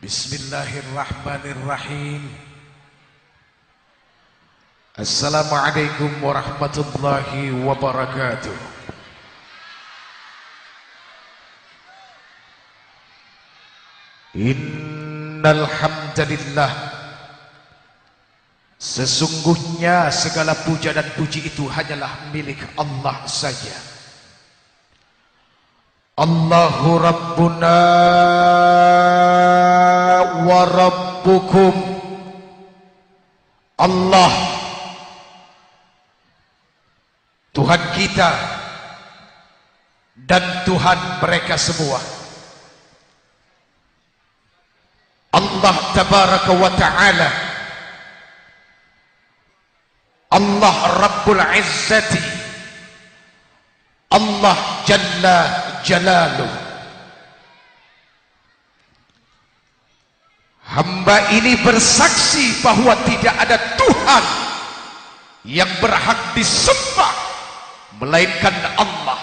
Bismillahirrahmanirrahim. Assalamualaikum warahmatullahi wabarakatuh. Innal hamdalillah, sesungguhnya segala puja dan puji itu hanyalah milik Allah saja. Allahu Rabbuna wa Rabbukum. Allah Tuhan kita dan Tuhan mereka semua. Allah Tabaraka wa Ta'ala, Allah Rabbul Izzati, Allah Jalla Jalaluh. Hamba ini bersaksi bahwa tidak ada Tuhan yang berhak disembah melainkan Allah.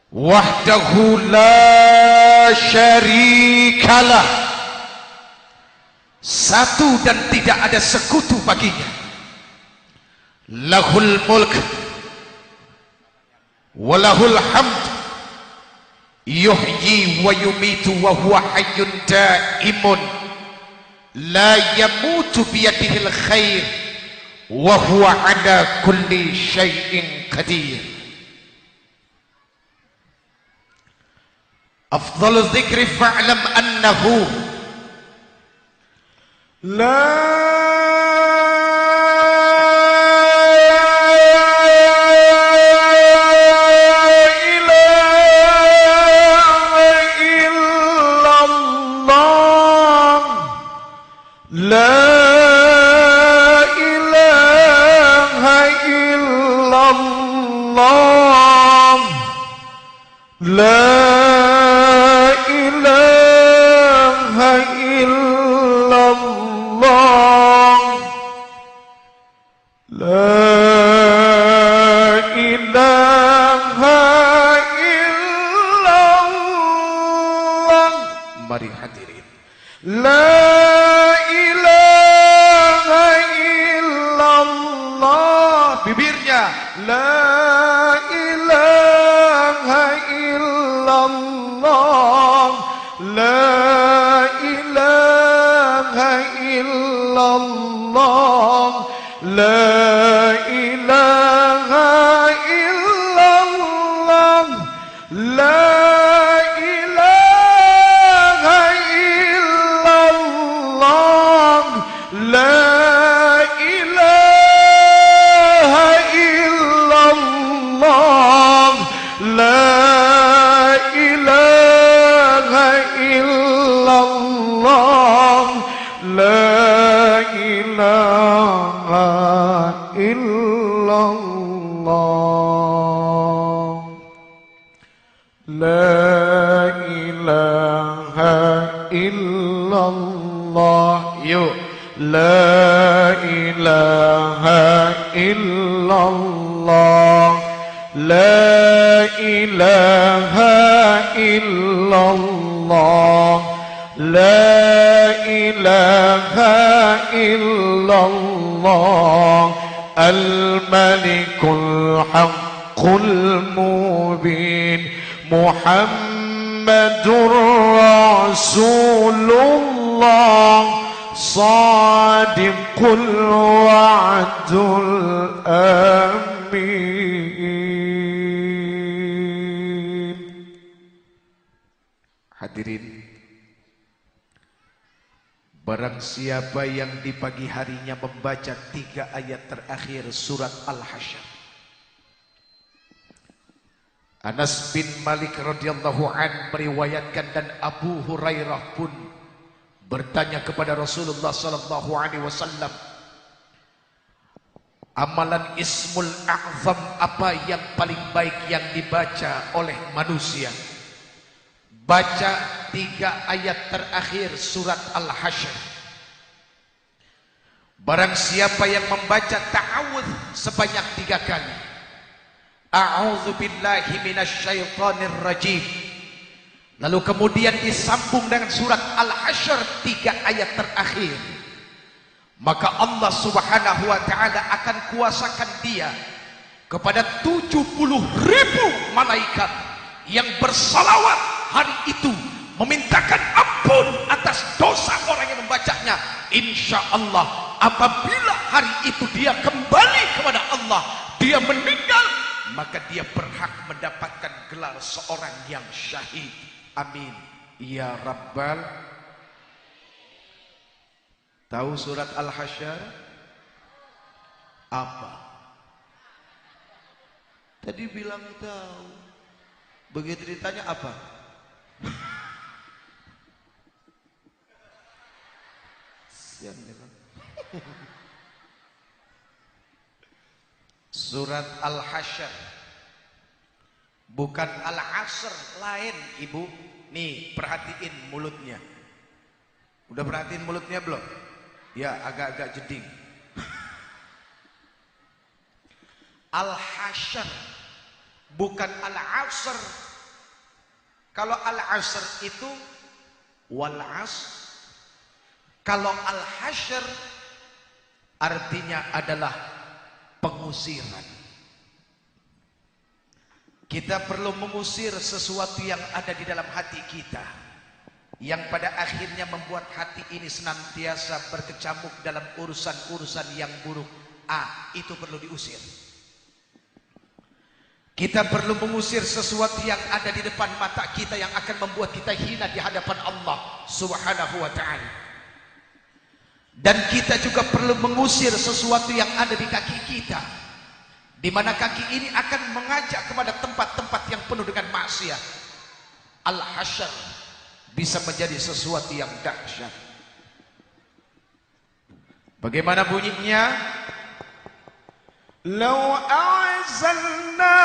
Wahdahu la syarikalah, satu dan tidak ada sekutu baginya. Lahul mulk walahul hamd, yuhyi wa yumitu wa huwa hayyun daimun, la yamutu biyadihil khair wa huwa ala kulli syai'in qadir. Afdhalu dzikri fa'lam annahu la Al-Malikul Haqqul Mubin Muhammadur Rasulullah Sadiqul Wa'dul Amin. Hadirin, barang siapa yang di pagi harinya membaca 3 ayat terakhir surat Al-Hasyr. Anas bin Malik radhiyallahu an meriwayatkan dan Abu Hurairah pun bertanya kepada Rasulullah sallallahu alaihi wasallam, amalan Ismul A'zam apa yang paling baik yang dibaca oleh manusia? Baca 3 ayat terakhir surat Al-Hasyr. Barang siapa yang membaca ta'awudz sebanyak 3 kali, a'udzu billahi minasyaitonir rajim, Lalu kemudian disambung dengan surat Al-Hasyr 3 ayat terakhir. Maka Allah Subhanahu wa ta'ala akan kuasakan dia kepada 70.000 malaikat yang bersalawat hari itu, memintakan ampun atas dosa orang yang membacanya. Insya Allah apabila hari itu dia kembali kepada Allah, dia meninggal, maka dia berhak mendapatkan gelar seorang yang syahid. Amin ya Rabbal. Tahu surat Al-Hasyr apa? Tadi bilang tahu, begitu ditanya apa? Sian ya kan? Surat Al-Hasyr, bukan Al-Asr, lain ibu. Nih perhatiin mulutnya. Udah perhatiin mulutnya belum? Ya agak-agak jeding. Al-Hasyr bukan Al-Asr. Kalau Al-Asr itu wal asr. Kalau Al-Hasyr artinya adalah pengusiran. Kita perlu mengusir sesuatu yang ada di dalam hati kita, yang pada akhirnya membuat hati ini senantiasa berkecamuk dalam urusan-urusan yang buruk. Itu perlu diusir. Kita perlu mengusir sesuatu yang ada di depan mata kita yang akan membuat kita hina di hadapan Allah Subhanahu wa ta'ala. Dan kita juga perlu mengusir sesuatu yang ada di kaki kita, di mana kaki ini akan mengajak kepada tempat-tempat yang penuh dengan maksiat. Al-Hasyr bisa menjadi sesuatu yang dahsyat. Bagaimana bunyinya? Lau a'zalna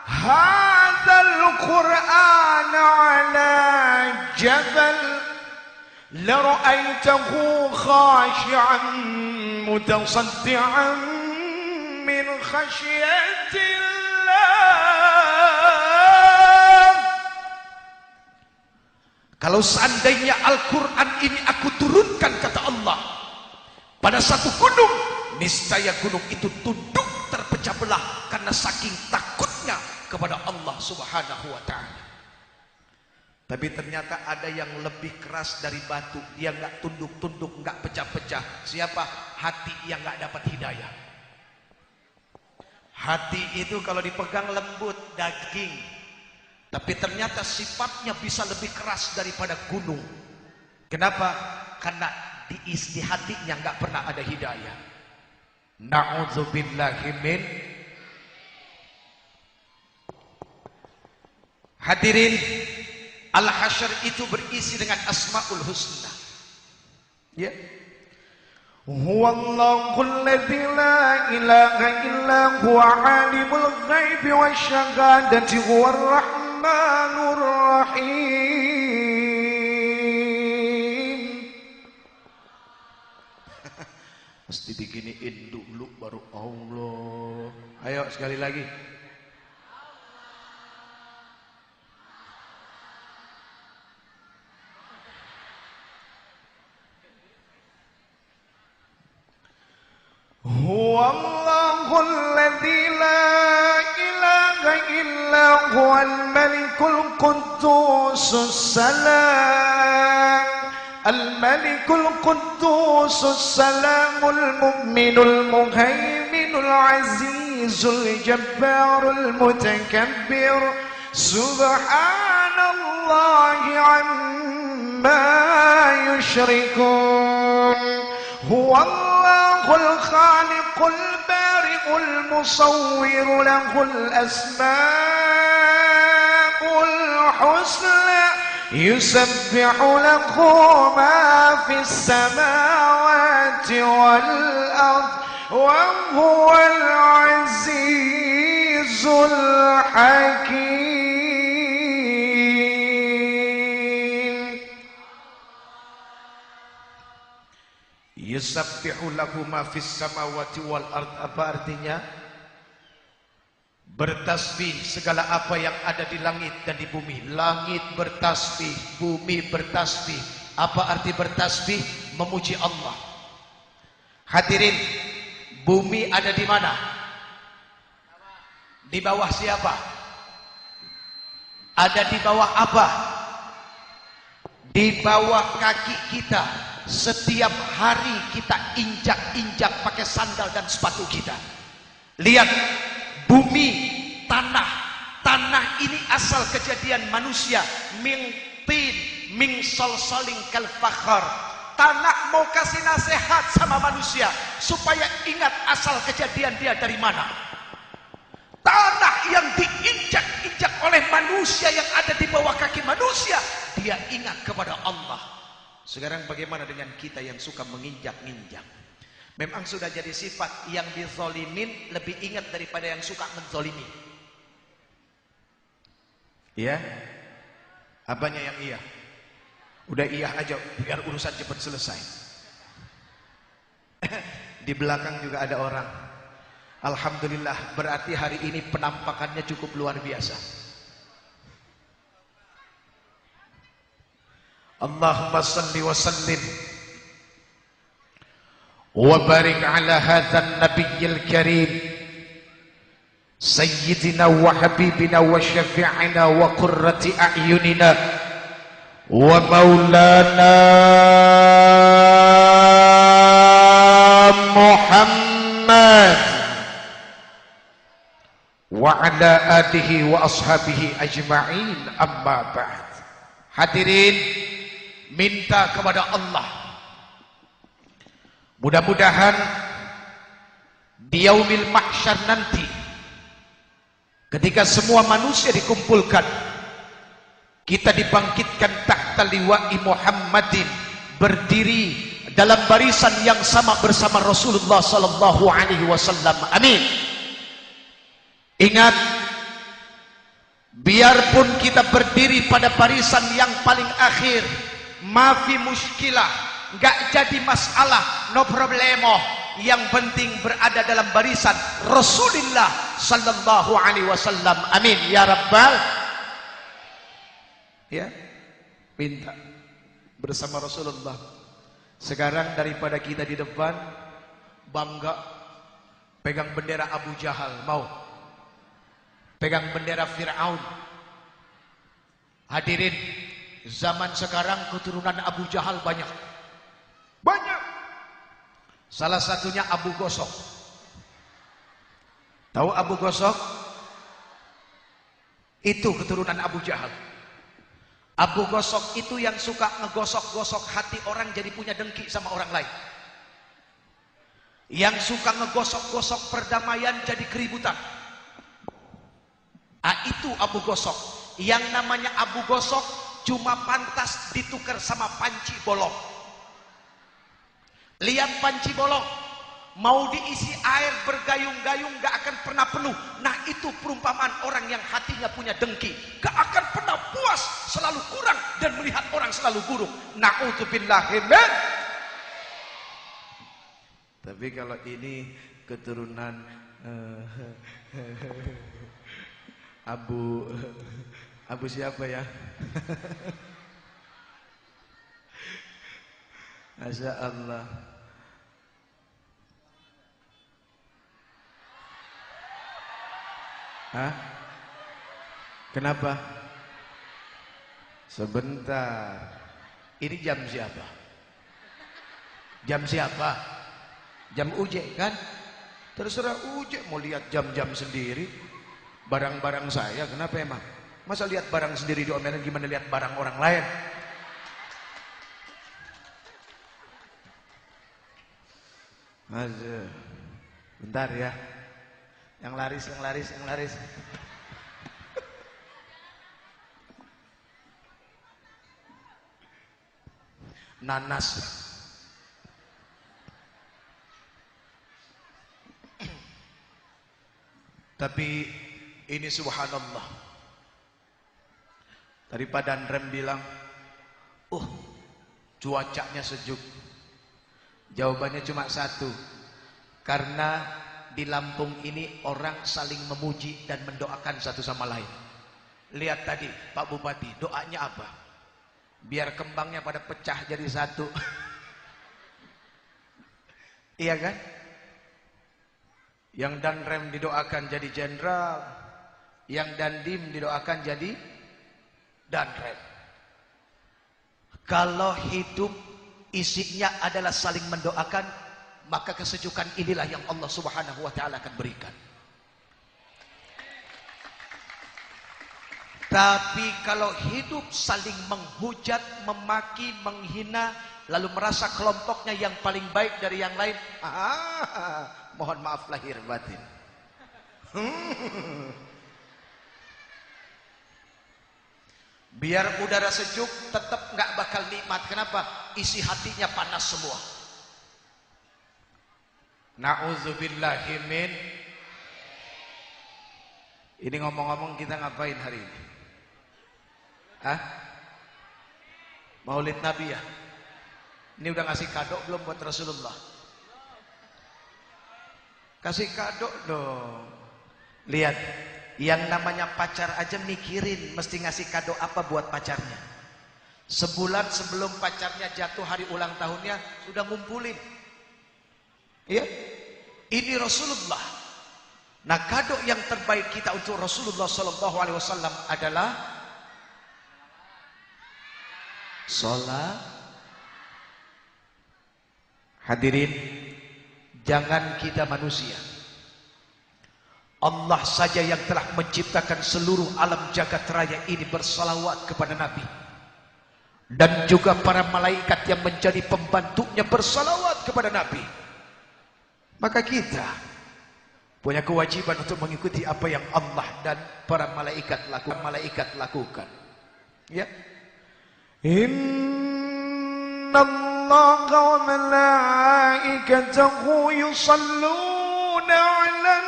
hadzal Qur'an 'ala jabal la ra'aitahu khashi'an mutasaddi'an min khasyatillah. Kalau seandainya Al-Quran ini aku turunkan, kata Allah, pada satu gunung, niscaya gunung itu tunduk terpecah belah karena saking takutnya kepada Allah Subhanahu wa ta'ala. Tapi ternyata ada yang lebih keras dari batu. Dia nggak tunduk-tunduk, nggak pecah-pecah. Siapa? Hati yang nggak dapat hidayah. Hati itu kalau dipegang lembut, daging. Tapi ternyata sifatnya bisa lebih keras daripada gunung. Kenapa? Karena di hatinya nggak pernah ada hidayah. Na'udzubillahi min. Hadirin, Al-Hasyr itu berisi dengan Asmaul Husna. Ya. Huwallahul ladzi la ilaha illa huwa alimul ghaibi wasyahadati huwar rahmanur rahim. Mesti diginiin dulu baru Allah. Ayo sekali lagi. Huwallahul ladzi la ilaha illa huwal malikul quddusus salam. Al-malikul quddusus salamul mu'minul muhaiminul azizul jabbarul mutakabbir. Subhanallahi amma yushrikun. Huwallahul khaliqul bari'ul musawwir lahul asma'ul husna. Yusabbihu lahu ma fis samawati wal ard wa huwal azizul hakim. Yusabbihu lahu ma fis samawati wal ard, apa artinya? Bertasbih segala apa yang ada di langit dan di bumi. Langit bertasbih, bumi bertasbih. Apa arti bertasbih? Memuji Allah. Hadirin, bumi ada di mana? Di bawah siapa? Ada di bawah apa? Di bawah kaki kita. Setiap hari kita injak-injak pakai sandal dan sepatu kita. Lihat, bumi, tanah ini asal kejadian manusia. Min tin, min solsoling kal fakhar. Tanah mau kasih nasihat sama manusia supaya ingat asal kejadian dia dari mana. Tanah yang diinjak-injak oleh manusia yang ada di bawah kaki manusia, dia ingat kepada Allah. Sekarang bagaimana dengan kita yang suka menginjak-injak? Memang sudah jadi sifat, yang dizolimin lebih ingat daripada yang suka menzolimi. Iya? Apanya yang iya? Udah iya aja biar urusan cepat selesai. Di belakang juga ada orang. Alhamdulillah, berarti hari ini penampakannya cukup luar biasa. Allahumma salli wa sallim wa barik ala hadzal nabiyil karim sayyidina wa habibina wa syafi'ina wa qurrati a'yunina wa maulana Muhammad wa ala alihi wa ashabihi ajma'in, amma ba'd. Hadirin, minta kepada Allah, mudah-mudahan di yaumil mahsyar nanti, ketika semua manusia dikumpulkan, kita dibangkitkan tahta liwa'i Muhammadin, berdiri dalam barisan yang sama bersama Rasulullah sallallahu alaihi wasallam. Amin. Ingat, biarpun kita berdiri pada barisan yang paling akhir, mafi muskilah, nggak jadi masalah, no problemo. Yang penting berada dalam barisan Rasulullah sallallahu alaihi wasallam. Amin ya rabbal. Ya, minta bersama Rasulullah. Sekarang daripada kita di depan bangga pegang bendera Abu Jahal, mau pegang bendera Fir'aun. Hadirin, zaman sekarang keturunan Abu Jahal banyak. Salah satunya Abu Gosok. Tahu Abu Gosok? Itu keturunan Abu Jahal. Abu Gosok itu yang suka ngegosok-gosok hati orang jadi punya dengki sama orang lain. Yang suka ngegosok-gosok perdamaian jadi keributan. Itu Abu Gosok. Yang namanya Abu Gosok cuma pantas ditukar sama panci bolong. Lihat panci bolong, mau diisi air bergayung-gayung gak akan pernah penuh. Nah, itu perumpamaan orang yang hatinya punya dengki, gak akan pernah puas, selalu kurang, dan melihat orang selalu buruk. Na'udzubillahi min. Tapi kalau ini keturunan Abu siapa ya? Masya Allah. Hah? Kenapa? Sebentar. Ini jam siapa? Jam siapa? Jam Uje kan? Terserah Uje mau lihat jam-jam sendiri. Barang-barang saya, kenapa emang? Masa lihat barang sendiri diomelin, gimana lihat barang orang lain? Aduh. Bentar ya. Yang laris. Nanas. Tapi ini subhanallah. Tadi Pak Dandrem bilang, cuacanya sejuk. Jawabannya cuma satu. Karena di Lampung ini orang saling memuji dan mendoakan satu sama lain. Lihat tadi Pak Bupati, doanya apa? Biar kembangnya pada pecah jadi satu. Iya kan? Yang Danrem didoakan jadi jenderal, yang Dandim didoakan jadi Danrem. Kalau hidup isinya adalah saling mendoakan, maka kesejukan inilah yang Allah Subhanahu wa taala akan berikan. Tapi kalau hidup saling menghujat, memaki, menghina, lalu merasa kelompoknya yang paling baik dari yang lain, mohon maaf lahir batin. Biar udara sejuk tetap nggak bakal nikmat. Kenapa? Isi hatinya panas semua. Na'udzubillahi min. Ini ngomong-ngomong kita ngapain hari ini? Maulid Nabi ya? Ini udah ngasih kado belum buat Rasulullah? Kasih kado dong. Lihat, yang namanya pacar aja mikirin mesti ngasih kado apa buat pacarnya. Sebulan sebelum pacarnya jatuh hari ulang tahunnya sudah ngumpulin. Iya? Ini Rasulullah. Nah, kado yang terbaik kita untuk Rasulullah SAW adalah sholat. Hadirin, jangan kita manusia, Allah saja yang telah menciptakan seluruh alam jagat raya ini bersalawat kepada Nabi. Dan juga para malaikat yang menjadi pembantunya bersalawat kepada Nabi. Maka kita punya kewajiban untuk mengikuti apa yang Allah dan para malaikat lakukan. Ya. Inna Allah wa malaikatahu yusalluna 'alan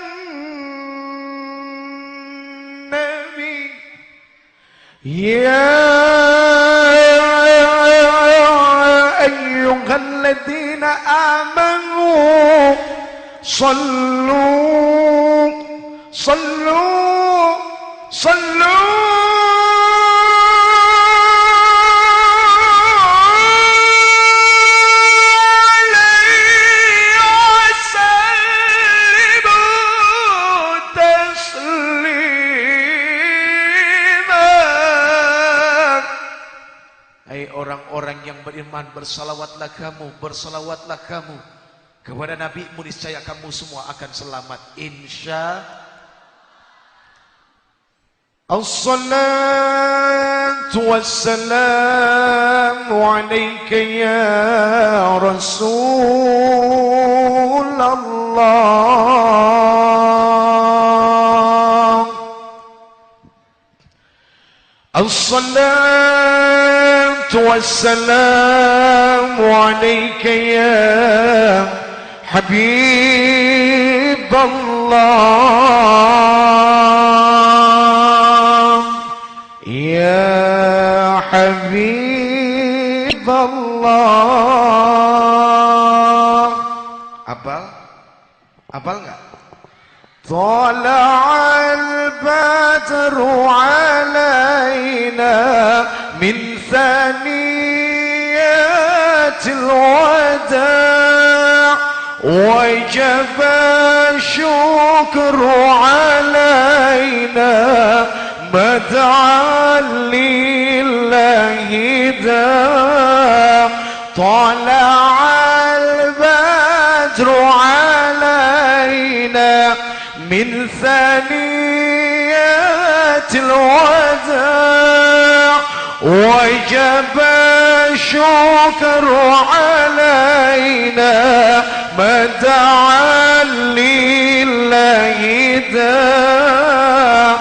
nabi. Ya ayyuhalladzina amanu sallu orang yang beriman, bersalawatlah kamu kepada Nabi-Mu, niscaya kamu semua akan selamat insya. Assalatu wassalamu alaika ya Rasulullah. Assalatu wassalamu alaika ya Habiballah. Ya Habiballah. Hafal enggak? Tala'al badru alaina min thaniyatil wada' wajab syukru alaina mad'an lillahi da' tala'al badru alaina min thaniyatil wada' wajab syukru alaina mad'an lillahi da'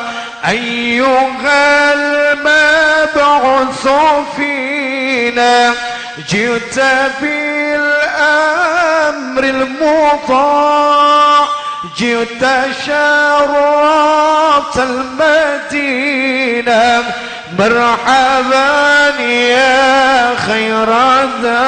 ayyuhal mab'utsu fina jita bil amril muta' jita syaratal madinah marhaban ya khairadha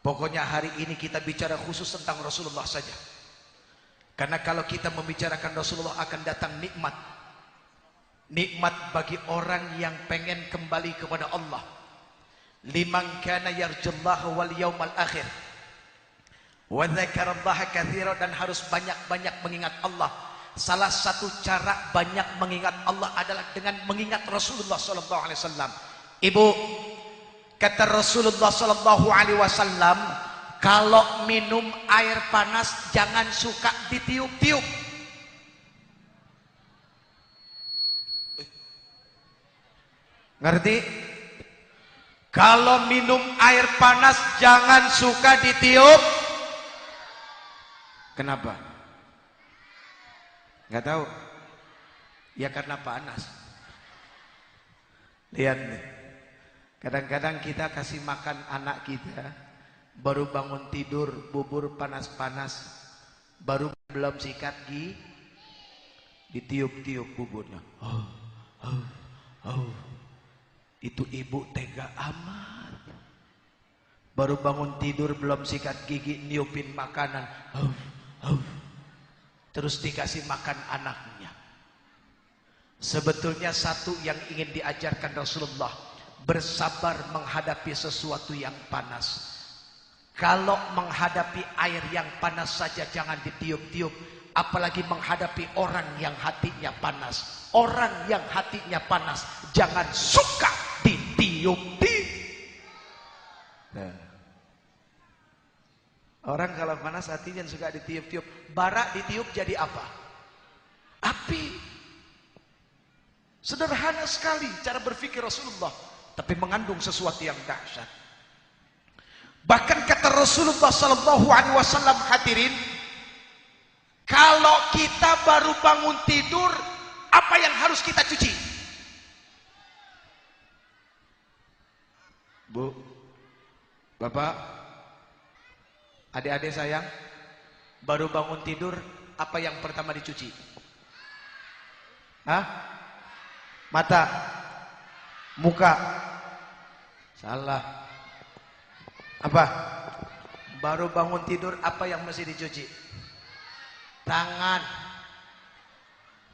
Pokoknya hari ini kita bicara khusus tentang Rasulullah saja. Karena kalau kita membicarakan Rasulullah akan datang nikmat. Nikmat bagi orang yang pengen kembali kepada Allah. Liman kana yarjullaha wal yawmal akhir. Wa dzakarallaha katsiran, dan harus banyak-banyak mengingat Allah. Salah satu cara banyak mengingat Allah adalah dengan mengingat Rasulullah sallallahu alaihi wasallam. Ibu, kata Rasulullah sallallahu alaihi wasallam, kalau minum air panas jangan suka ditiup-tiup. Ngerti? Kalau minum air panas jangan suka ditiup. Kenapa? Nggak tahu. Ya karena panas. Lihat nih. Kadang-kadang kita kasih makan anak kita, baru bangun tidur bubur panas-panas, baru belum sikat gigi, ditiup-tiup buburnya. Itu ibu tega amat. Baru bangun tidur belum sikat gigi, niupin makanan. Terus dikasih makan anaknya. Sebetulnya satu yang ingin diajarkan Rasulullah, bersabar menghadapi sesuatu yang panas. Kalau menghadapi air yang panas saja jangan ditiup-tiup, apalagi menghadapi orang yang hatinya panas. Orang yang hatinya panas jangan suka ditiup-tiup. Nah. Orang kalau panas hatinya suka ditiup-tiup. Bara ditiup jadi apa? Api. Sederhana sekali cara berpikir Rasulullah, tapi mengandung sesuatu yang dahsyat. Bahkan kata Rasulullah sallallahu alaihi wasallam, hadirin, kalau kita baru bangun tidur, apa yang harus kita cuci? Bu, Bapak, adik-adik sayang, baru bangun tidur, apa yang pertama dicuci? Hah? Mata? Muka? Salah. Apa? Baru bangun tidur, apa yang mesti dicuci? Tangan.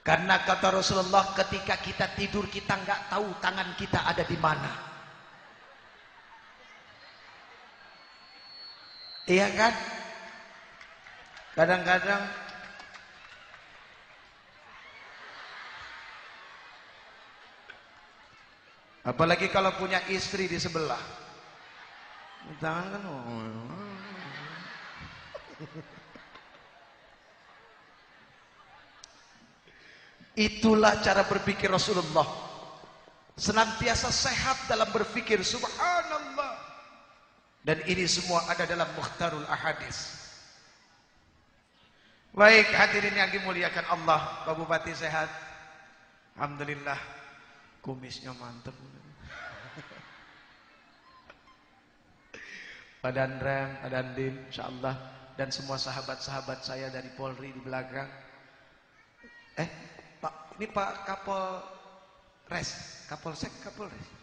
Karena kata Rasulullah, ketika kita tidur kita nggak tahu tangan kita ada di mana. Iya kan? Kadang-kadang apalagi kalau punya istri di sebelah, tangan kan itulah cara berpikir Rasulullah, senantiasa sehat dalam berpikir. Subhanallah. Dan ini semua ada dalam Mukhtarul Ahadis. Baik, hadirin yang dimuliakan Allah, Pak Bupati sehat? Alhamdulillah. Kumisnya mantap. Pak Danrem, Pak Dandim, insyaallah, dan semua sahabat-sahabat saya dari Polri di belakang. Pak, ini Pak Kapolres, Kapolsek, Kapolres.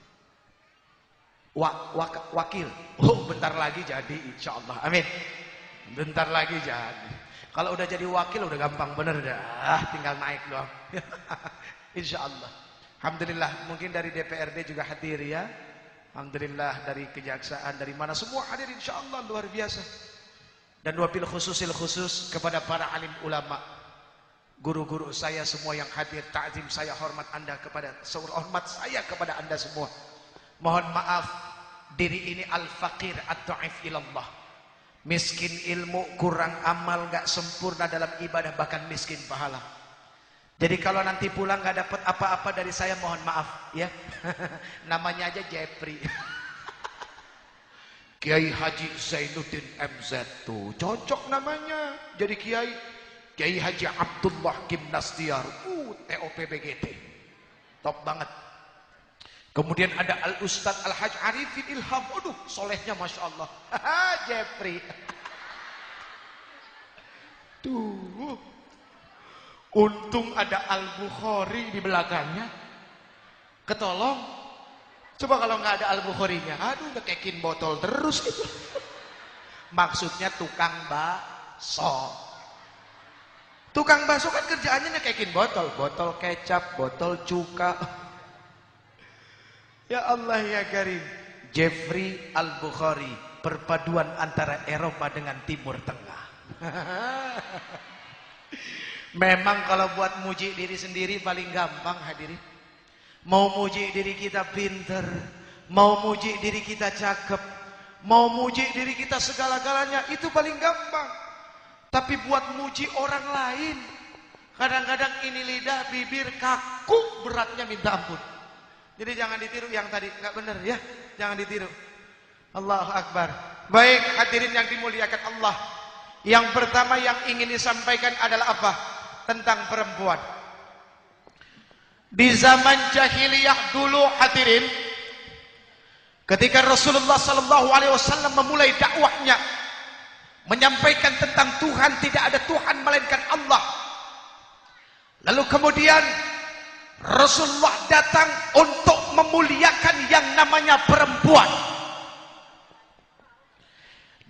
Wakil. Oh, bentar lagi jadi, insyaallah. Amin. Bentar lagi jadi. Kalau udah jadi wakil udah gampang bener dah, tinggal naik doang. Insyaallah. Alhamdulillah, mungkin dari DPRD juga hadir ya. Alhamdulillah, dari kejaksaan, dari mana semua hadir, insyaallah, luar biasa. Dan wabil khusus kepada para alim ulama, guru-guru saya semua yang hadir, ta'zim saya, hormat Anda kepada, hormat saya kepada Anda semua. Mohon maaf, diri ini al-faqir at-ta'if ilallah, miskin ilmu, kurang amal, gak sempurna dalam ibadah, bahkan miskin pahala. Jadi kalau nanti pulang gak dapat apa-apa dari saya, mohon maaf ya. Namanya aja Jepri. Kiai Haji Zainuddin MZ tuh cocok namanya jadi kiai. Kiai Haji Abdullah Gimnastiar, TOPBGT, top banget. Kemudian ada Al-Ustadz Al-Haj Arifin Ilham. Aduh, solehnya Masya Allah. Jeffrey. Tuh. Untung ada Al-Bukhari di belakangnya. Ketolong. Coba kalau nggak ada Al-Bukharinya, aduh, udah kekin botol terus itu. Maksudnya tukang bakso. Tukang bakso kan kerjaannya nyekekin botol, botol kecap, botol cuka. Ya Allah ya Karim. Jeffrey Al-Bukhari, perpaduan antara Eropa dengan Timur Tengah. Memang kalau buat muji diri sendiri paling gampang hadirin. Mau muji diri kita pinter, mau muji diri kita cakep, mau muji diri kita segala-galanya, itu paling gampang. Tapi buat muji orang lain, kadang-kadang ini lidah, bibir kaku, beratnya minta ampun. Jadi jangan ditiru yang tadi, nggak benar ya, jangan ditiru. Allahu Akbar. Baik hadirin yang dimuliakan Allah. Yang pertama yang ingin disampaikan adalah apa? Tentang perempuan. Di zaman jahiliyah dulu hadirin, ketika Rasulullah SAW memulai dakwahnya, menyampaikan tentang Tuhan, tidak ada Tuhan melainkan Allah. Lalu kemudian Rasulullah datang untuk memuliakan yang namanya perempuan.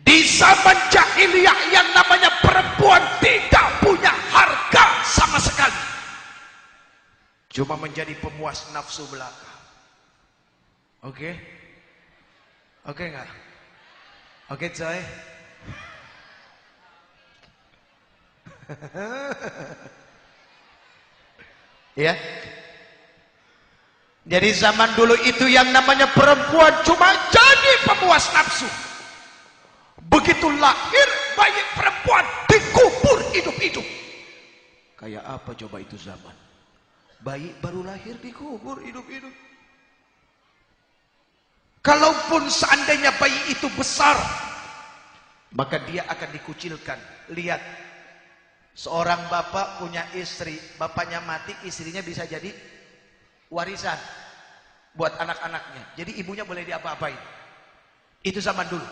Di zaman jahiliyah yang namanya perempuan tidak punya harga sama sekali. Cuma menjadi pemuas nafsu belaka. Oke? Oke enggak? Oke coy? Ya. Jadi zaman dulu itu yang namanya perempuan cuma jadi pemuas nafsu. Begitu lahir bayi perempuan dikubur hidup-hidup. Kayak apa coba itu zaman? Bayi baru lahir dikubur hidup-hidup. Kalaupun seandainya bayi itu besar, maka dia akan dikucilkan. Lihat, seorang bapak punya istri, bapaknya mati, istrinya bisa jadi warisan buat anak-anaknya. Jadi ibunya boleh diapa-apain. Itu zaman dulu.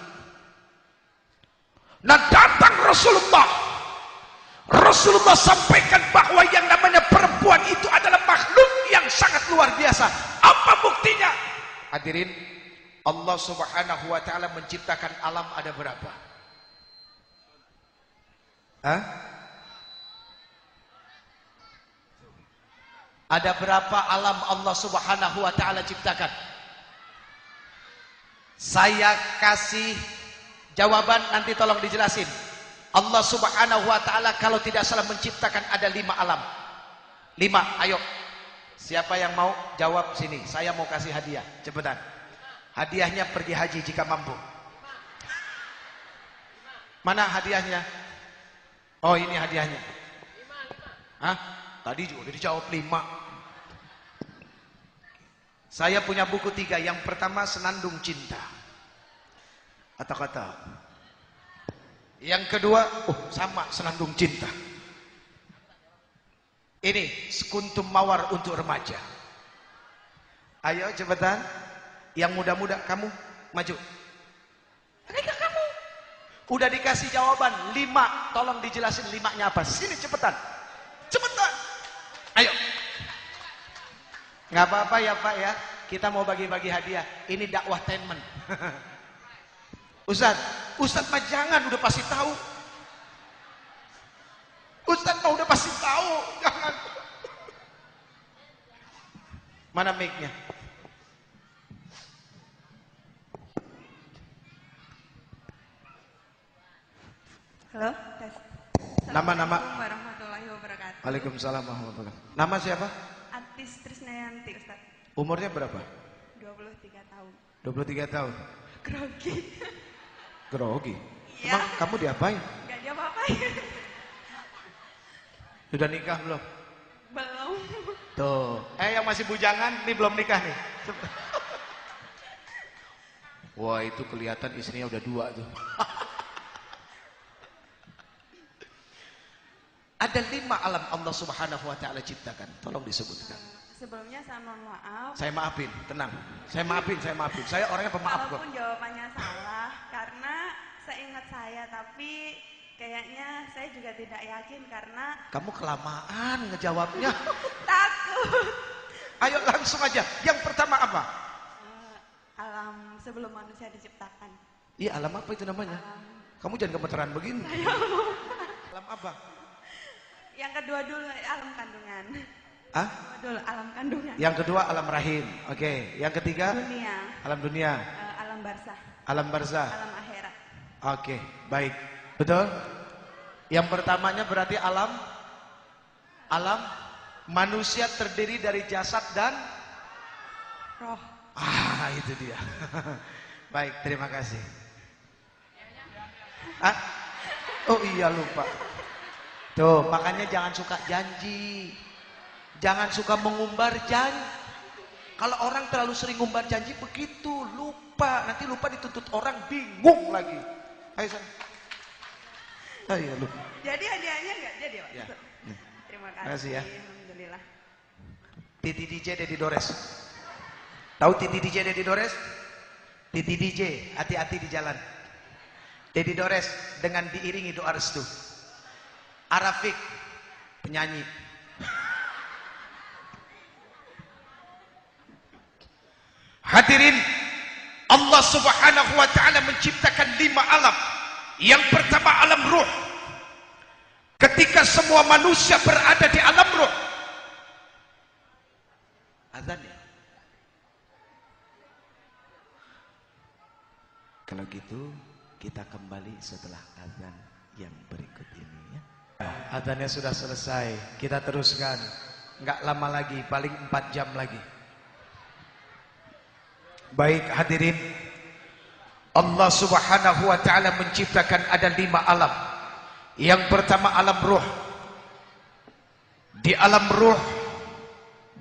Nah datang Rasulullah sampaikan bahwa yang namanya perempuan itu adalah makhluk yang sangat luar biasa. Apa buktinya? Hadirin, Allah Subhanahu wa taala menciptakan alam ada berapa? Hah? Ada berapa alam Allah Subhanahu wa taala ciptakan? Saya kasih jawaban, nanti tolong dijelasin. Allah Subhanahu wa taala kalau tidak salah menciptakan ada 5 alam. 5, ayo. Siapa yang mau jawab sini? Saya mau kasih hadiah, cepetan. Hadiahnya pergi haji jika mampu. Mana hadiahnya? Oh, ini hadiahnya. Hah? Tadi juga udah dijawab 5. Saya punya buku 3. Yang pertama Senandung Cinta. Kata-kata. Yang kedua, sama Senandung Cinta. Ini Sekuntum Mawar untuk remaja. Ayo cepetan. Yang muda-muda kamu maju. Mereka kamu. Udah dikasih jawaban 5. Tolong dijelasin 5-nya apa. Sini cepetan. Cepetan. Ayo. Nggak apa-apa ya Pak ya. Kita mau bagi-bagi hadiah. Ini dakwah temen. Ustadz mah jangan, udah pasti tahu. Ustadz mah udah pasti tahu, jangan. Mana mic-nya? Halo, tes. Nama-nama. Assalamualaikum warahmatullahi wabarakatuh. Waalaikumsalam warahmatullahi wabarakatuh. Nama siapa? Atis Trisnayanti, Ustadz. Umurnya berapa? 23 tahun. 23 tahun. Grogi. Grogi. Iya. Emang kamu diapain? Gak dia apa-apain. Sudah nikah belum? Belum. Tuh. Yang masih bujangan, nih belum nikah nih. Wah, itu kelihatan istrinya udah 2 tuh. Ada 5 alam Allah Subhanahu wa taala ciptakan. Tolong disebutkan. Sebelumnya saya mohon maaf. Saya maafin, tenang. Saya maafin. Saya orangnya pemaaf kok. Walaupun jawabannya salah, karena seingat saya, tapi kayaknya saya juga tidak yakin karena Kamu kelamaan ngejawabnya. takut. Ayo langsung aja. Yang pertama apa? Alam sebelum manusia diciptakan. Iya, alam apa itu namanya? Kamu jangan gemeteran begini. Alam apa? Yang kedua dulu alam kandungan. Ah? Dulu alam kandungan. Yang kedua alam rahim. Oke. Yang ketiga? Dunia. Alam dunia. Alam barzah. Alam barzah. Alam akhirat. Oke, baik. Betul? Yang pertamanya berarti alam manusia terdiri dari jasad dan Roh. itu dia. Baik, terima kasih. Ah? Oh iya, lupa. Tuh, makanya jangan suka janji. Jangan suka mengumbar janji. Kalau orang terlalu sering ngumbar janji begitu, lupa. Nanti lupa dituntut orang, bingung lagi. Ayo sana. Ayo lupa. Jadi hadiahnya enggak jadi, Pak? Ya. Terima Makasih kasih. ya. Alhamdulillah. Titi DJ Dedi Dores. Tahu Titi DJ Dedi Dores? Titi DJ, hati-hati di jalan. Dedi Dores dengan diiringi doa restu. Arafik, penyanyi. Hadirin, Allah Subhanahu wa taala menciptakan 5 alam. Yang pertama alam ruh. Ketika semua manusia berada di alam ruh. Azan ya? Kalau gitu kita kembali setelah azan yang berikut ini ya. Azannya sudah selesai. Kita teruskan. Enggak lama lagi, paling 4 jam lagi. Baik hadirin, Allah Subhanahu wa taala menciptakan ada 5 alam. Yang pertama alam ruh. Di alam ruh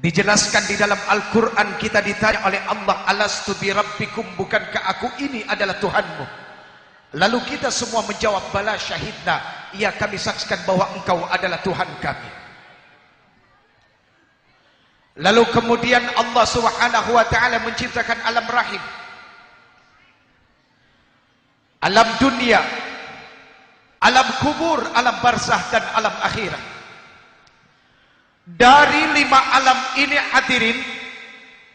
dijelaskan di dalam Al-Qur'an, kita ditanya oleh Allah, alastu bi rabbikum, bukankah aku ini adalah Tuhanmu? Lalu kita semua menjawab, bala syahidna, iya kami saksikan bahwa engkau adalah Tuhan kami. Lalu kemudian Allah Subhanahu wa taala menciptakan alam rahim, alam dunia, alam kubur, alam barzah dan alam akhirat. Dari 5 alam ini hadirin,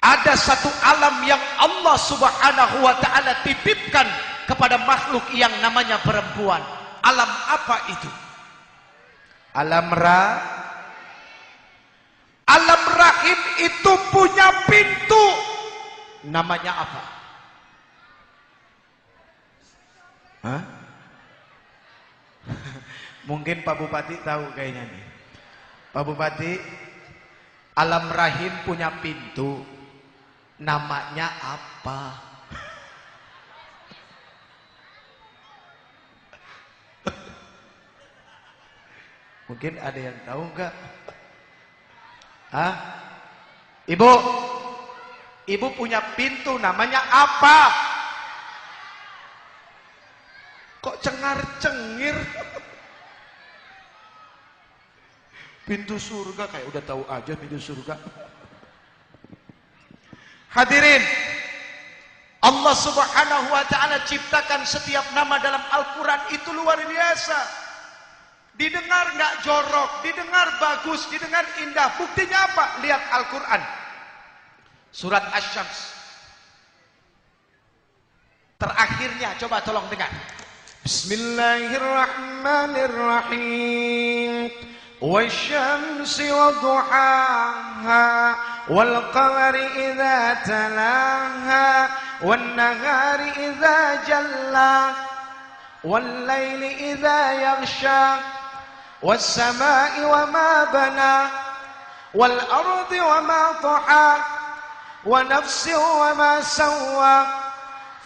ada satu alam yang Allah Subhanahu wa taala titipkan kepada makhluk yang namanya perempuan. Alam apa itu? Alam rahim itu punya pintu. Namanya apa? Hah? Mungkin Pak Bupati tahu kayaknya nih. Pak Bupati, alam rahim punya pintu. Namanya apa? Mungkin ada yang tahu enggak? Hah? Ibu punya pintu, namanya apa? Kok cengar-cengir? Pintu surga, kayak udah tahu aja pintu surga. Hadirin, Allah Subhanahu wa taala ciptakan setiap nama dalam Al-Qur'an itu luar biasa. Didengar nggak jorok, didengar bagus, didengar indah. Buktinya apa? Lihat Al-Qur'an. Surat Asy-Syams. Terakhirnya, coba tolong dengar. Bismillahirrahmanirrahim. Wasyamsi waduhaha wal qamari idza talaha wan nahari idza jalla wal laili idza yaghsha was samai wama bana wal ardi wama taha wa nafsin wama sawwa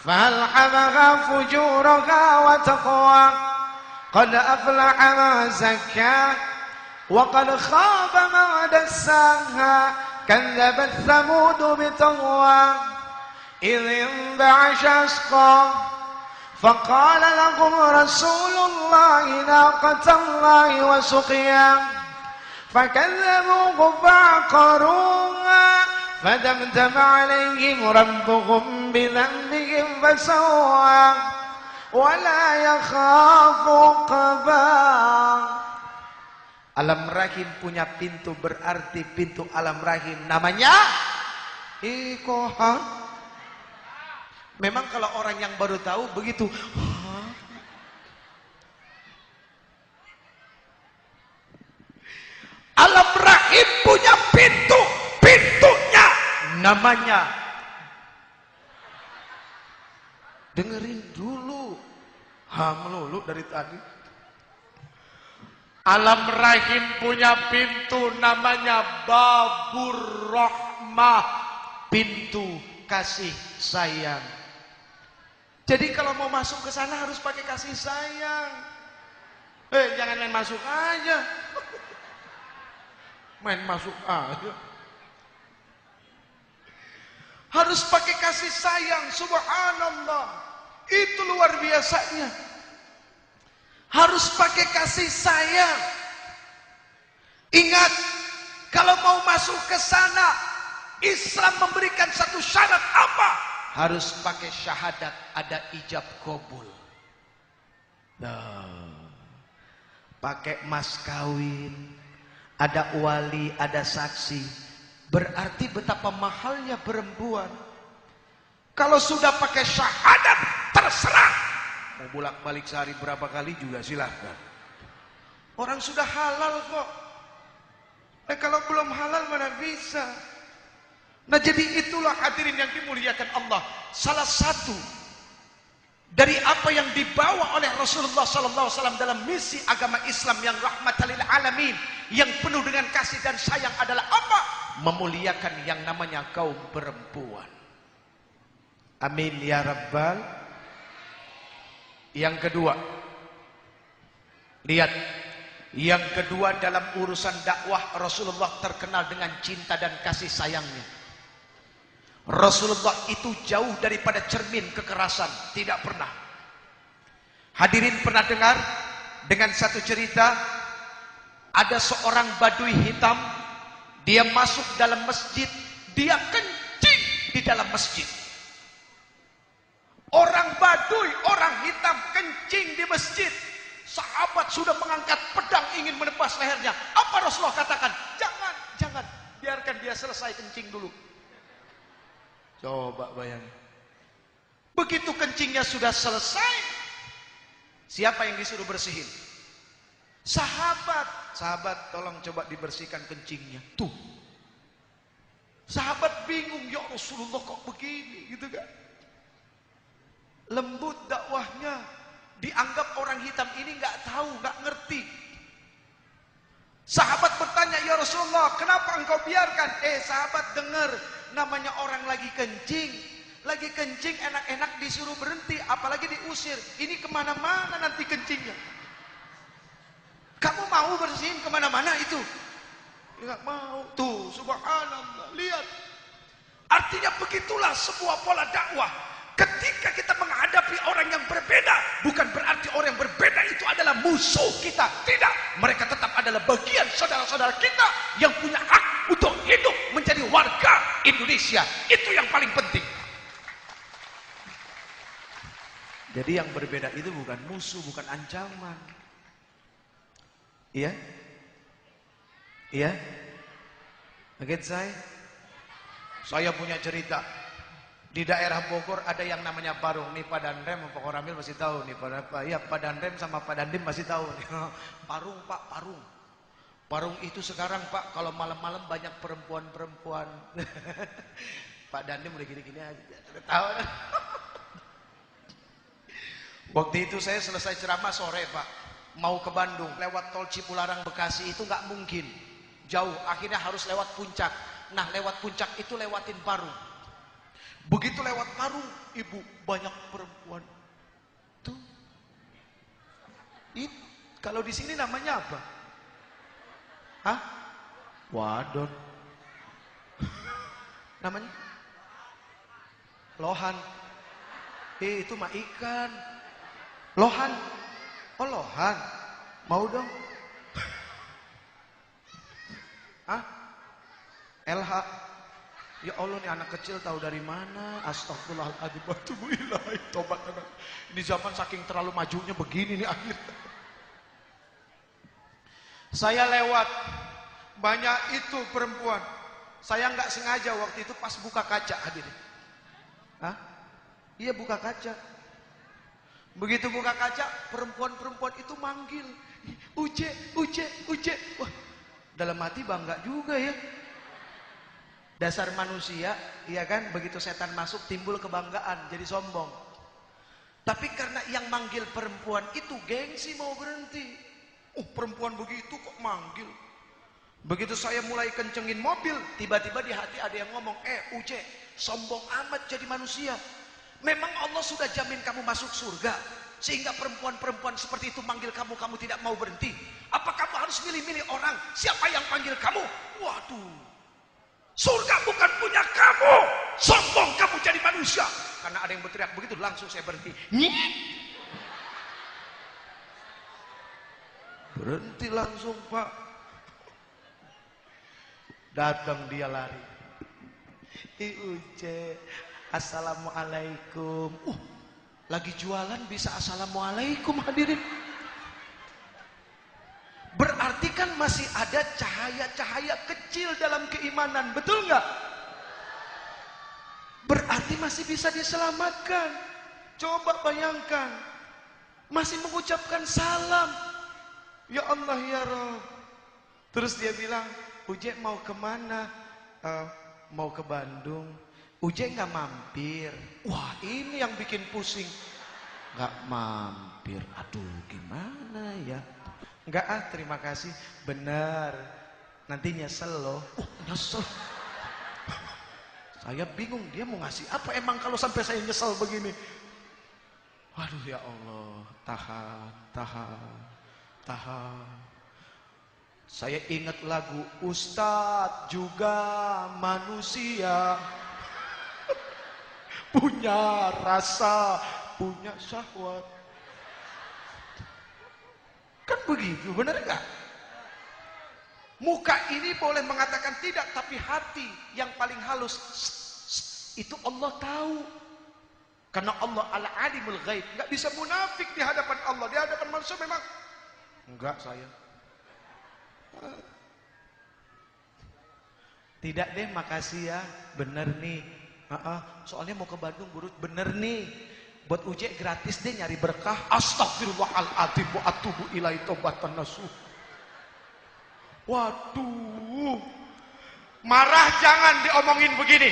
فألهمها فجورها وتقوى قد أفلح من زكاها وقد خاب من دساها كذبت ثمود بطغوى إذ انبعث أشقاها فقال لهم رسول الله ناقة الله وسقياها فكذبوه فعقروها فدمدم عليهم ربهم بذنبهم فسوى ولا يخاف عقباه. Alam rahim punya pintu, berarti pintu alam rahim namanya Ikoha. Memang kalau orang yang baru tahu begitu. Alam rahim punya pintu. Pintunya namanya, dengerin dulu, melulu dari tadi. Alam rahim punya pintu namanya babur rahmah, pintu kasih sayang. Jadi kalau mau masuk ke sana harus pakai kasih sayang. Jangan main masuk aja. Main masuk aja. Harus pakai kasih sayang, subhanallah. Itu luar biasanya. Harus pakai kasih sayang. Ingat, kalau mau masuk ke sana, Islam memberikan satu syarat apa? Harus pakai syahadat, ada ijab qabul. Pakai mas kawin, ada wali, ada saksi. Berarti betapa mahalnya perempuan. Kalau sudah pakai syahadat, terserah. Mau bolak-balik sehari berapa kali juga silahkan. Orang sudah halal kok. Kalau belum halal mana bisa. Nah jadi itulah hadirin yang dimuliakan Allah. Salah satu dari apa yang dibawa oleh Rasulullah SAW dalam misi agama Islam yang rahmatan lil alamin, yang penuh dengan kasih dan sayang adalah apa? Memuliakan yang namanya kaum perempuan. Amin ya Rabbal. Yang kedua, lihat, yang kedua dalam urusan dakwah Rasulullah terkenal dengan cinta dan kasih sayangnya. Rasulullah itu jauh daripada cermin kekerasan, tidak pernah. Hadirin pernah dengar dengan satu cerita, ada seorang badui hitam, dia masuk dalam masjid, dia kencing di dalam masjid. Orang Baduy, orang hitam kencing di masjid. Sahabat sudah mengangkat pedang ingin menebas lehernya. Apa Rasulullah katakan? Jangan, jangan. Biarkan dia selesai kencing dulu. Coba bayangin. Begitu kencingnya sudah selesai, siapa yang disuruh bersihin? Sahabat. Sahabat, tolong coba dibersihkan kencingnya. Tuh. Sahabat bingung, ya Rasulullah kok begini, gitu kan? Lembut dakwahnya, dianggap orang hitam ini nggak tahu, nggak ngerti. Sahabat bertanya, ya Rasulullah, kenapa engkau biarkan? Sahabat dengar, namanya orang lagi kencing enak-enak disuruh berhenti, apalagi diusir. Ini kemana-mana nanti kencingnya. Kamu mau bersihin kemana-mana itu? Nggak mau. Tuh, subhanallah, lihat. Artinya begitulah sebuah pola dakwah. Ketika kita menghadapi orang yang berbeda, bukan berarti orang yang berbeda itu adalah musuh kita. Tidak, mereka tetap adalah bagian saudara-saudara kita yang punya hak untuk hidup menjadi warga Indonesia. Itu yang paling penting. Jadi yang berbeda itu bukan musuh, bukan ancaman. Iya? Iya? Begitu saya punya cerita. Di daerah Bogor ada yang namanya Parung. Nih Pak Danrem, Pak Koramil masih tahu nih. Ya Pak Danrem sama Pak Dandim masih tahu nih. Parung Pak, Parung. Parung itu sekarang Pak, kalau malam-malam banyak perempuan-perempuan. Pak Dandim udah gini-gini aja. Tahu kan? Waktu itu saya selesai ceramah sore Pak. Mau ke Bandung, lewat tol Cipularang Bekasi itu nggak mungkin. Jauh, akhirnya harus lewat Puncak. Nah lewat Puncak itu lewatin Parung. Begitu lewat Parung, ibu, banyak perempuan. Tuh. Ini kalau di sini namanya apa? Hah? Wadon. Namanya? Lohan. Itu mah ikan. Lohan. Oh, lohan. Mau dong? Hah? LH. Ya Allah, nih anak kecil tahu dari mana? Astagfirullahaladzim. Watubuilahi. Tobat anak. Ini zaman saking terlalu majunya begini nih akhir. Saya lewat banyak itu perempuan. Saya nggak sengaja waktu itu pas buka kaca hadirin. Hah? Iya, buka kaca. Begitu buka kaca, perempuan-perempuan itu manggil, Uje, Uje, Uje. Wah, dalam hati bangga juga ya. Dasar manusia, iya kan? Begitu setan masuk timbul kebanggaan, jadi sombong. Tapi karena yang manggil perempuan itu gengsi mau berhenti. Perempuan begitu kok manggil. Begitu saya mulai kencengin mobil, tiba-tiba di hati ada yang ngomong, Uje, sombong amat jadi manusia. Memang Allah sudah jamin kamu masuk surga, sehingga perempuan-perempuan seperti itu manggil kamu, kamu tidak mau berhenti. Apa kamu harus milih-milih orang? Siapa yang panggil kamu? Waduh, surga bukan punya kamu. Sombong kamu jadi manusia. Karena ada yang berteriak begitu, langsung saya berhenti. Berhenti langsung, Pak. Datang dia lari. Uje, assalamualaikum. Lagi jualan bisa assalamualaikum, hadirin. Berarti kan masih ada cahaya-cahaya kecil dalam keimanan, betul nggak? Berarti masih bisa diselamatkan. Coba bayangkan, masih mengucapkan salam, ya Allah ya Rabb. Terus dia bilang, Uje mau kemana? Mau ke Bandung. Uje nggak mampir. Wah, ini yang bikin pusing. Nggak mampir. Aduh, gimana ya? Nggak, terima kasih. Benar. Nanti nyesel loh. Nyesel. Saya bingung, dia mau ngasih apa emang kalau sampai saya nyesel begini? Waduh ya Allah, tahan. Saya ingat lagu Ustadz juga manusia, punya rasa, punya syahwat. Kan begitu, benar enggak? Muka ini boleh mengatakan tidak, tapi hati yang paling halus itu Allah tahu. Karena Allah al-alimul ghaib, enggak bisa munafik di hadapan Allah. Di hadapan manusia memang enggak, saya tidak deh, makasih ya, bener nih. Soalnya mau ke Bandung, burut bener nih. Buat Uje gratis deh nyari berkah. Astagfirullahaladzim wa atubu ilaihi taubatan nasuh. Waduh, marah jangan diomongin begini.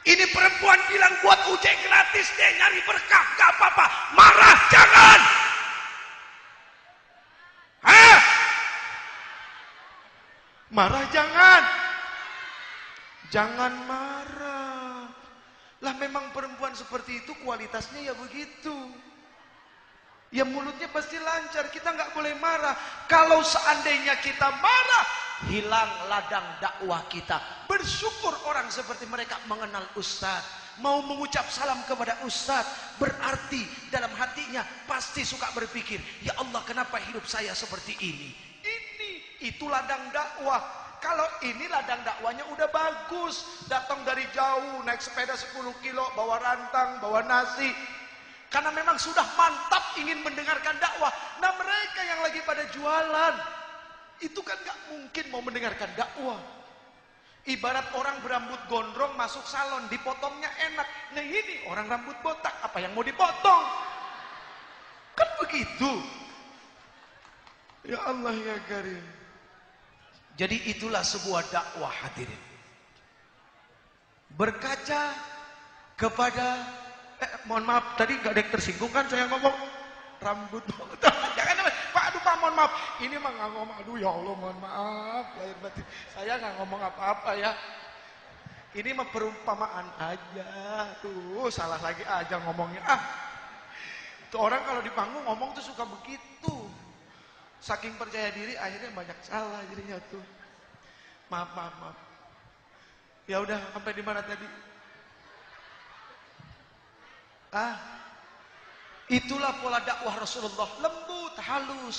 Ini perempuan bilang buat Uje gratis deh nyari berkah, gak apa-apa. Marah jangan. Marah jangan. Jangan marah. Lah memang perempuan seperti itu kualitasnya ya begitu. Ya mulutnya pasti lancar, kita nggak boleh marah. Kalau seandainya kita marah, hilang ladang dakwah kita. Bersyukur orang seperti mereka mengenal Ustadz, mau mengucap salam kepada Ustadz, berarti dalam hatinya pasti suka berpikir, ya Allah kenapa hidup saya seperti ini? Itu ladang dakwah. Kalau ini ladang dakwahnya udah bagus, datang dari jauh, naik sepeda 10 kilo, bawa rantang, bawa nasi. Karena memang sudah mantap ingin mendengarkan dakwah. Nah mereka yang lagi pada jualan, itu kan gak mungkin mau mendengarkan dakwah. Ibarat orang berambut gondrong masuk salon, dipotongnya enak. Nah ini orang rambut botak, apa yang mau dipotong? Kan begitu. Ya Allah ya Karim. Jadi itulah sebuah dakwah, hadirin. Berkaca kepada mohon maaf, tadi gak ada yang tersinggung kan saya ngomong rambut botak. Jangan Pak, aduh Pak, mohon maaf. Ini mah gak ngomong, aduh ya Allah mohon maaf, lahir batin. Saya gak ngomong apa-apa ya. Ini mah perumpamaan aja. Tuh salah lagi aja ngomongnya. Tuh orang kalau di panggung ngomong tuh suka begitu. Saking percaya diri akhirnya banyak salah jadinya tuh. Maaf. Ya udah, sampai di mana tadi? Itulah pola dakwah Rasulullah, lembut, halus,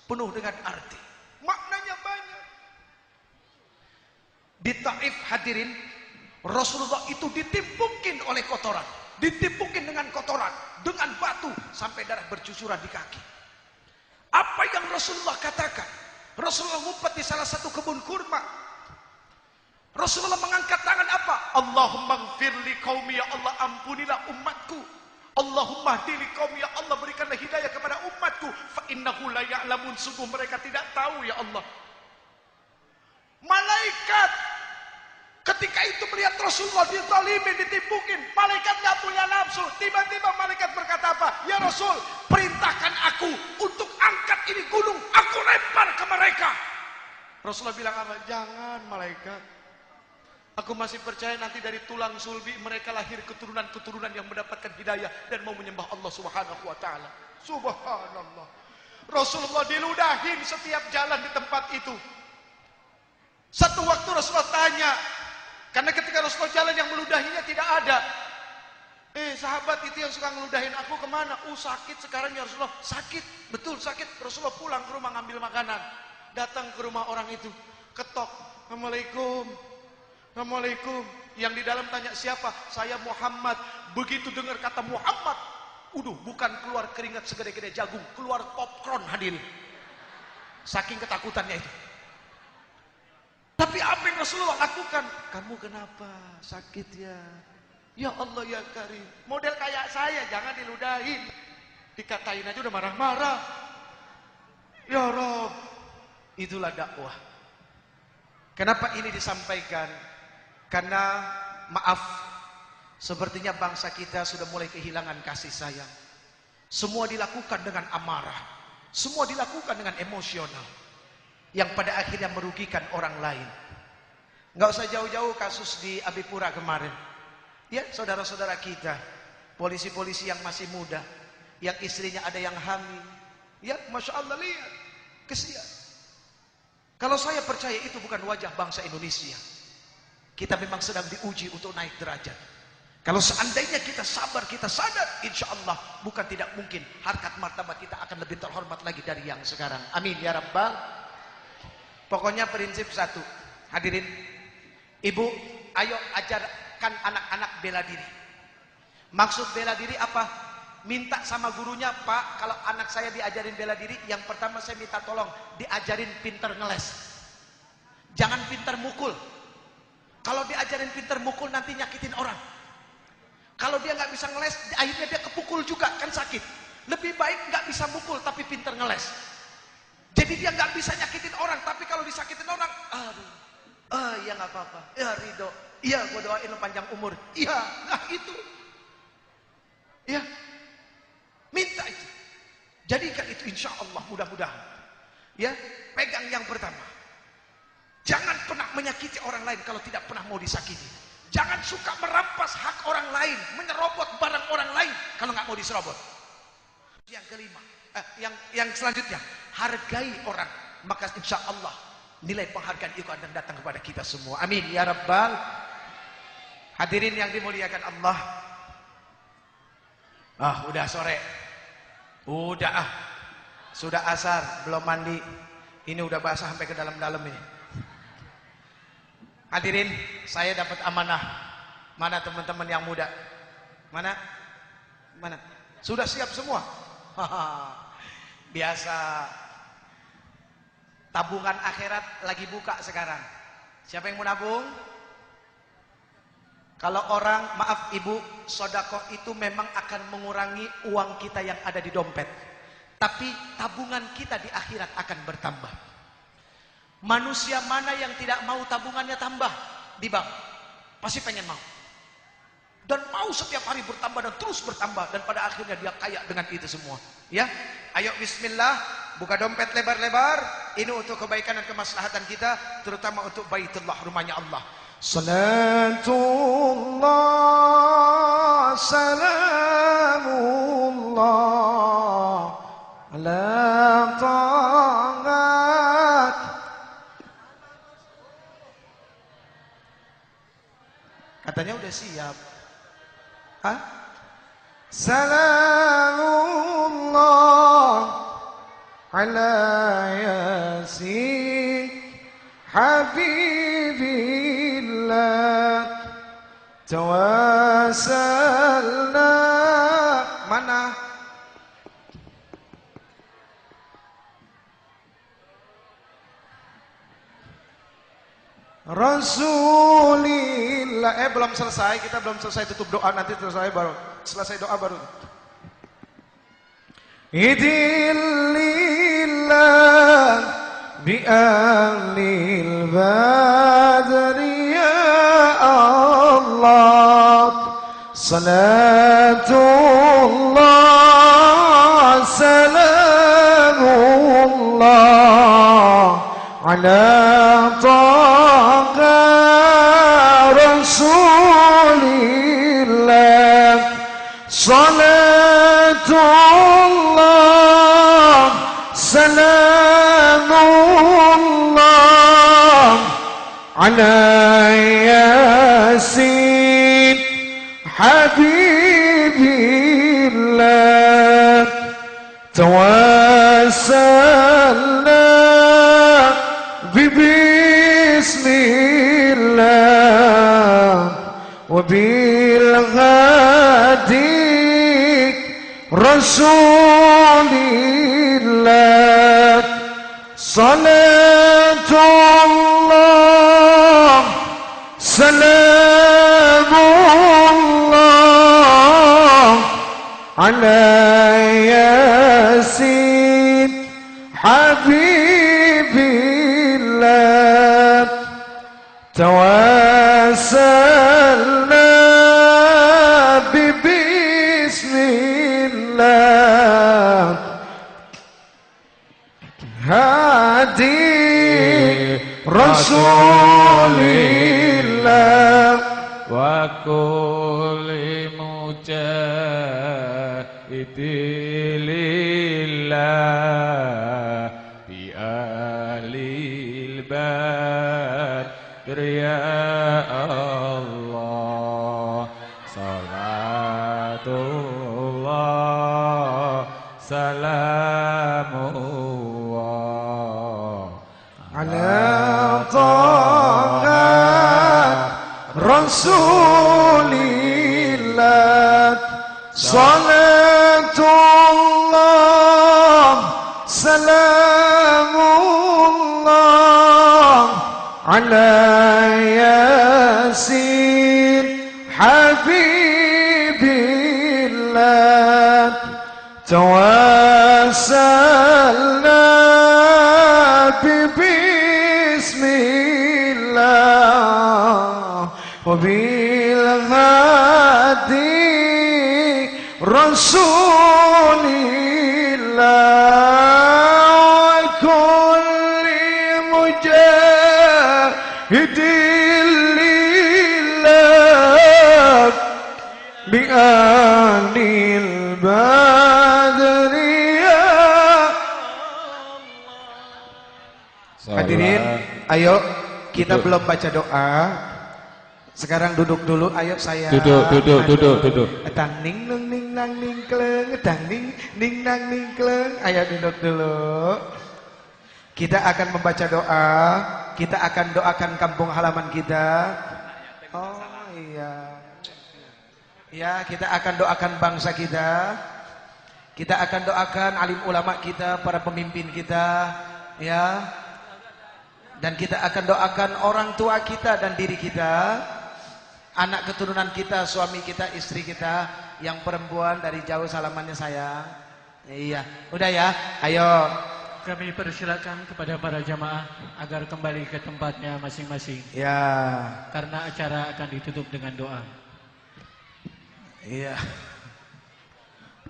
penuh dengan arti. Maknanya banyak. Di Taif, hadirin, Rasulullah itu ditimpukin oleh kotoran, ditimpukin dengan kotoran, dengan batu sampai darah bercucuran di kaki. Apa yang Rasulullah katakan? Rasulullah ngumpet di salah satu kebun kurma. Rasulullah mengangkat tangan apa? Allahumma gfirli qaumi, ya Allah ampunilah umatku. Allahumma hdili qaumi, ya Allah berikanlah hidayah kepada umatku. Fa innahu la ya'lamun, sungguh mereka tidak tahu ya Allah. Malaikat ketika itu melihat Rasulullah dizalimin, ditimpukin, malaikat nggak punya nafsu. Tiba-tiba malaikat berkata apa? Ya Rasul, perintahkan aku untuk angkat ini gunung, aku lempar ke mereka. Rasulullah bilang apa? Jangan malaikat. Aku masih percaya nanti dari tulang sulbi mereka lahir keturunan-keturunan yang mendapatkan hidayah dan mau menyembah Allah Subhanahu wa taala. Subhanallah. Rasulullah diludahin setiap jalan di tempat itu. Satu waktu Rasulullah tanya, karena ketika Rasulullah jalan yang meludahinya tidak ada. Sahabat itu yang suka ngeludahin aku kemana? Sakit sekarang ya Rasulullah. Sakit, betul sakit. Rasulullah pulang ke rumah ngambil makanan. Datang ke rumah orang itu, ketok. Assalamualaikum. Assalamualaikum. Yang di dalam tanya siapa? Saya Muhammad. Begitu dengar kata Muhammad, bukan keluar keringat segede-gede jagung, keluar popcorn hadirin. Saking ketakutannya itu. Tapi apa yang Rasulullah lakukan? Kamu kenapa? Sakit ya? Ya Allah ya Karim. Model kayak saya, jangan diludahin. Dikatain aja udah marah-marah. Ya Rob. Itulah dakwah. Kenapa ini disampaikan? Karena maaf, sepertinya bangsa kita sudah mulai kehilangan kasih sayang. Semua dilakukan dengan amarah. Semua dilakukan dengan emosional. Yang pada akhirnya merugikan orang lain. Nggak usah jauh-jauh kasus di Abipura kemarin. Ya, saudara-saudara kita, polisi-polisi yang masih muda, yang istrinya ada yang hamil. Ya, Masya Allah, lihat, kesian. Kalau saya percaya itu bukan wajah bangsa Indonesia. Kita memang sedang diuji untuk naik derajat. Kalau seandainya kita sabar, kita sadar, insya Allah bukan tidak mungkin harkat martabat kita akan lebih terhormat lagi dari yang sekarang. Amin ya Rabbal. Pokoknya prinsip satu, hadirin, ibu, ayo ajarkan anak-anak bela diri. Maksud bela diri apa? Minta sama gurunya, Pak, kalau anak saya diajarin bela diri, yang pertama saya minta tolong diajarin pinter ngeles. Jangan pinter mukul. Kalau diajarin pinter mukul nanti nyakitin orang. Kalau dia nggak bisa ngeles, akhirnya dia kepukul juga, kan sakit. Lebih baik nggak bisa mukul tapi pinter ngeles. Jadi dia nggak bisa nyakitin orang, tapi kalau disakitin orang, ya nggak apa-apa, ya ridho, iya gua doain lo panjang umur, iya, nah itu, ya, minta itu, jadikan itu insya Allah mudah-mudahan, ya, pegang yang pertama, jangan pernah menyakiti orang lain kalau tidak pernah mau disakiti, jangan suka merampas hak orang lain, menyerobot barang orang lain kalau nggak mau diserobot. Yang kelima, yang selanjutnya, hargai orang, maka insya Allah nilai penghargaan itu akan datang kepada kita semua. Amin ya Rabbal. Hadirin yang dimuliakan Allah. Udah sore, sudah asar, belum mandi, ini udah basah sampai ke dalam-dalam ini. Hadirin, saya dapat amanah. Mana teman-teman yang muda? Mana? Sudah siap semua? Biasa. Tabungan akhirat lagi buka sekarang. Siapa yang mau nabung? Kalau orang, maaf ibu, sodakoh itu memang akan mengurangi uang kita yang ada di dompet. Tapi tabungan kita di akhirat akan bertambah. Manusia mana yang tidak mau tabungannya tambah di bank? Pasti pengen mau. Dan mau setiap hari bertambah dan terus bertambah. Dan pada akhirnya dia kaya dengan itu semua. Ya, ayo bismillah, buka dompet lebar-lebar. Ini untuk kebaikan dan kemaslahatan kita, terutama untuk Baitullah, rumahnya Allah. Salatullah, salamullah, ala ta'at. Katanya udah siap. Hah? Salamullah ala yasin habibillah tawasalna. Mana? Rasulillah. Belum selesai, kita belum selesai tutup doa, nanti selesai doa baru. Idillillah bi ahlil badri ya Allah, salatullah salamullah ala taqa rasulillah, salatullah salamullah ala yasin habibillah, tawassalna bismillah wa bil hadi rasulillah, salatullah salamullah ala yasin habibillah, tawassalna bismillah hadi rasulillah wa kulli mujahidillah bi ahlil badr ya Allah, salatullah salamullah ala taqa rasulillah, salatullah salamullah ala yasin habibillah, tawassalna bismillah wa bil hadi rasulillah, kulli mujahidillah bi ahlil badri ya Allah. Hadirin, ayo kita belum baca doa. Sekarang duduk dulu, ayo saya. Duduk. Tang ning nung ning nang ning kleng, tang ning ning nang ning kleng. Ayo duduk dulu. Kita akan membaca doa. Kita akan doakan kampung halaman kita. Oh iya. Ya, kita akan doakan bangsa kita. Kita akan doakan alim ulama kita, para pemimpin kita, ya. Dan kita akan doakan orang tua kita dan diri kita, anak keturunan kita, suami kita, istri kita, yang perempuan dari jauh salamannya sayang. Iya, udah ya, ayo. Kami persilakan kepada para jamaah agar kembali ke tempatnya masing-masing. Ya. Karena acara akan ditutup dengan doa. Iya.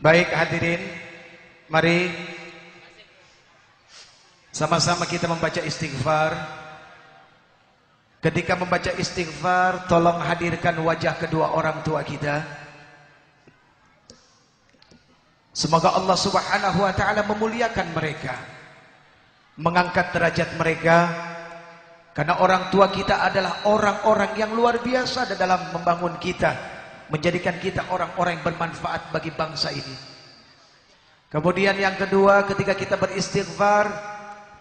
Baik hadirin, mari sama-sama kita membaca istighfar. Ketika membaca istighfar, tolong hadirkan wajah kedua orang tua kita. Semoga Allah Subhanahu wa taala memuliakan mereka, mengangkat derajat mereka, karena orang tua kita adalah orang-orang yang luar biasa dalam membangun kita, menjadikan kita orang-orang yang bermanfaat bagi bangsa ini. Kemudian yang kedua, ketika kita beristighfar,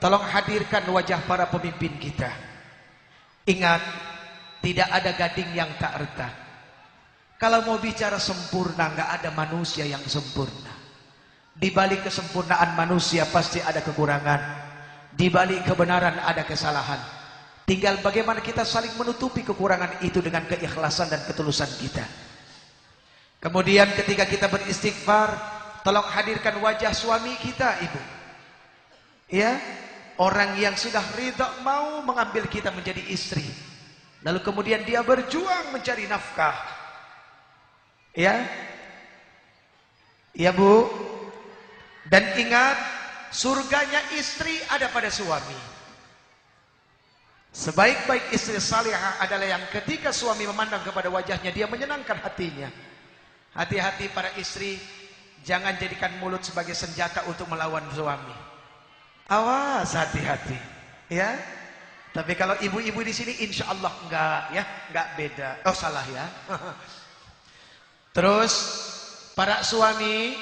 tolong hadirkan wajah para pemimpin kita. Ingat, tidak ada gading yang tak retak. Kalau mau bicara sempurna, nggak ada manusia yang sempurna. Di balik kesempurnaan manusia pasti ada kekurangan. Di balik kebenaran ada kesalahan. Tinggal bagaimana kita saling menutupi kekurangan itu dengan keikhlasan dan ketulusan kita. Kemudian ketika kita beristighfar, tolong hadirkan wajah suami kita, ibu. Ya, orang yang sudah ridha mau mengambil kita menjadi istri. Lalu kemudian dia berjuang mencari nafkah. Ya. Ya, Bu. Dan ingat, surganya istri ada pada suami. Sebaik-baik istri salihah adalah yang ketika suami memandang kepada wajahnya, dia menyenangkan hatinya. Hati-hati para istri, jangan jadikan mulut sebagai senjata untuk melawan suami. Awas, hati-hati, ya. Tapi kalau ibu-ibu di sini, insya Allah enggak, ya, enggak beda. Oh, salah ya. Terus para suami,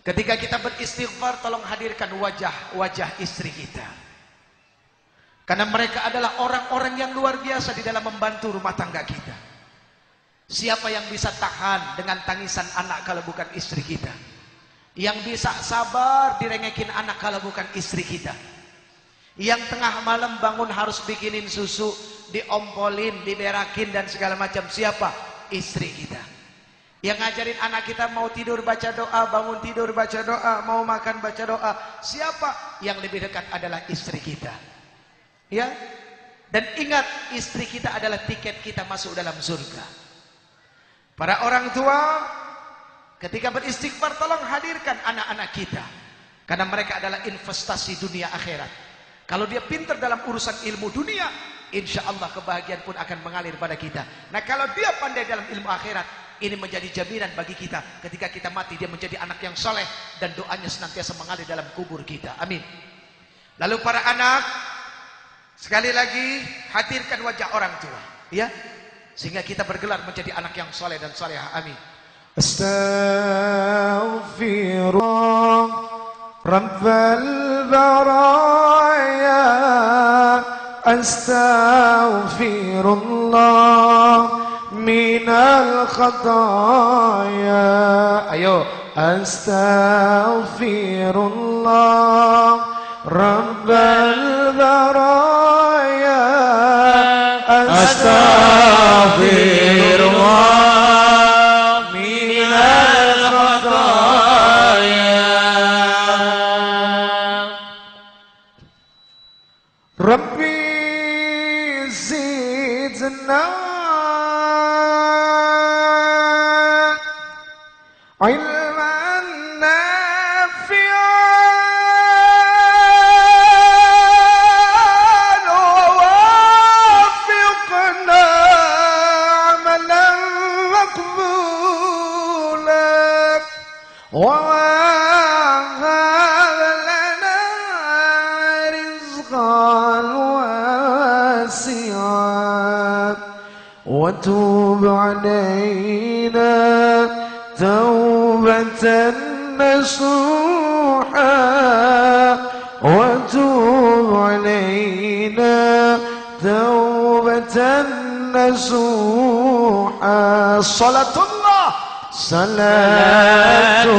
ketika kita beristighfar, tolong hadirkan wajah istri kita. Karena mereka adalah orang-orang yang luar biasa di dalam membantu rumah tangga kita. Siapa yang bisa tahan dengan tangisan anak kalau bukan istri kita? Yang bisa sabar direngekin anak kalau bukan istri kita? Yang tengah malam bangun harus bikinin susu, diompolin, diberakin dan segala macam, siapa? Istri kita. Yang ngajarin anak kita mau tidur baca doa, bangun tidur baca doa, mau makan baca doa, siapa? Yang lebih dekat adalah istri kita. Ya. Dan ingat, istri kita adalah tiket kita masuk dalam surga. Para orang tua, ketika beristighfar, tolong hadirkan anak-anak kita. Karena mereka adalah investasi dunia akhirat. Kalau dia pintar dalam urusan ilmu dunia, insya Allah kebahagiaan pun akan mengalir pada kita. Nah, kalau dia pandai dalam ilmu akhirat, ini menjadi jaminan bagi kita. Ketika kita mati, dia menjadi anak yang soleh. Dan doanya senantiasa mengalir dalam kubur kita. Amin. Lalu para anak, sekali lagi, hadirkan wajah orang tua. Ya. Sehingga kita bergelar menjadi anak yang soleh dan solehah. Amin. Astaghfirullah Rabbal baraya, astaghfirullah minal khataya. Ayo, astaghfirullah Rabbal baraya, astaghfirullah minal khataya. Rabbi zidna ilman nafi'an wafiqna amalan maqbulan wa wahab lana rizqan wasi'an wa tub alaina توبة نصوحا وتوب علينا توبة نصوحا. صلاة الله صلاة الله